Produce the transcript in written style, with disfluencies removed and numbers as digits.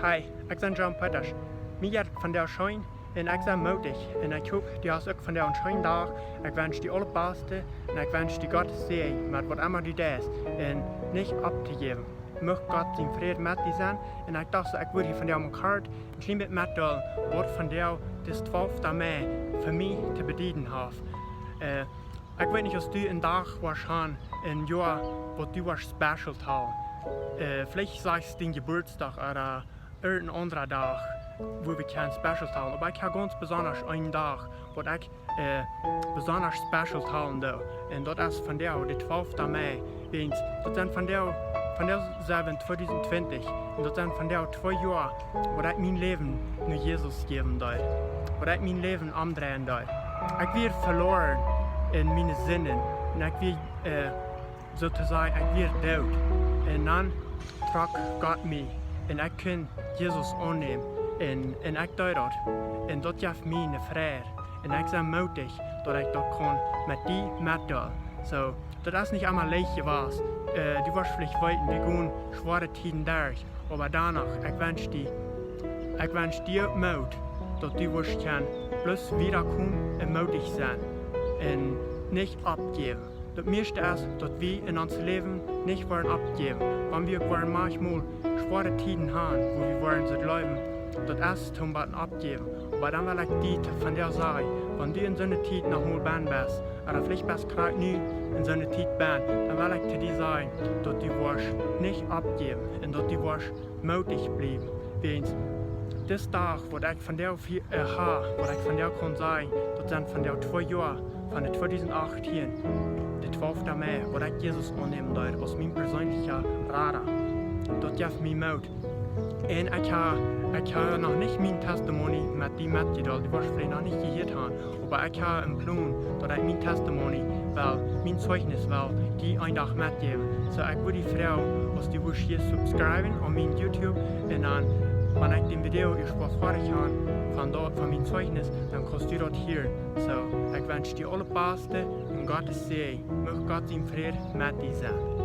Hi, ik ben John Plautdietsch. Mij heb van jou schoon en ik ben moedig. En ik hoop die has ook van jou een schoon dag. Ik wens die allerbeste en ik wens die Gott zegen met wat immer die deed. En niet op te geven. Mag Gott zijn vrede met die zijn. En ik dacht, ik wil hier van jou mijn kaart een klein beetje met doen. Wat van jou des 12 mei voor mij te bedienen heeft. Ik weet niet of du een dag was gaan, een jaar wat du was special houden. Vielleicht sagst du den Geburtstag oder irgendein anderer Tag, wo wir kein Special haben. Aber ich habe ganz besonders einen Tag, wo ich besonders special haben will. Und das ist von der 12. Mai. Das sind von der 2020. Und das sind von der 2 Jahre, wo ich mein Leben nur Jesus geben will. Wo ich mein Leben umdrehen will. Ich werde verloren in meinen Sinnen. Und ich werde sozusagen, ich werde tot. En dan trok Gott mij en ik kon Jezus aannemen en ik doe dat. En dat geeft mij een vrede. En ik ben moedig dat ik dat kan met die metdoen. So, dat is niet allemaal leicht geweest. Die was vielleicht weit, die gaan schwere tijden durch. Maar daarna, ik wens die ook moed. Dat die was kan plus wiederkomen en moedig zijn. En niet opgeven. Das meiste ist, dass wir in unserem Leben nicht wollen abgeben. Wenn wir manchmal schwere Zeiten haben, wo wir wollen so leben, das ist zum Beispiel abgeben. Aber dann will ich dir von dir sagen, wenn du in so einer Zeit noch mal bist, oder vielleicht bist du gerade nie in so einer Zeit dann will ich zu dir sagen, dass du nicht abgeben und dass du mutig bleiben. Weil das Tag, wo ich von dir habe, wo ich von dir kann sagen, das sind von dir 2 Jahre, von der 2018, der 12. Mai, wo ich Jesus annehmen darf, als mein persönlicher Radar. Das gibt mir Mut. Und ich habe noch nicht mein Testimony mit dir mitgeteilt, die wirst vielleicht noch nicht gehört haben. Aber ich habe einen Plan, dass ich mein Testimony, mein Zeugnis, die einen Tag mitgeben. So ich würde die Frau, als die hier subscriben an mein YouTube und dann, wenn ich dem Video fertig habe, von meinem Zeugnis, dann kannst du das hören. So, ich wünsche dir alle Beste und Gottes Segen. Möge Gott sein Frieden mit dir sein.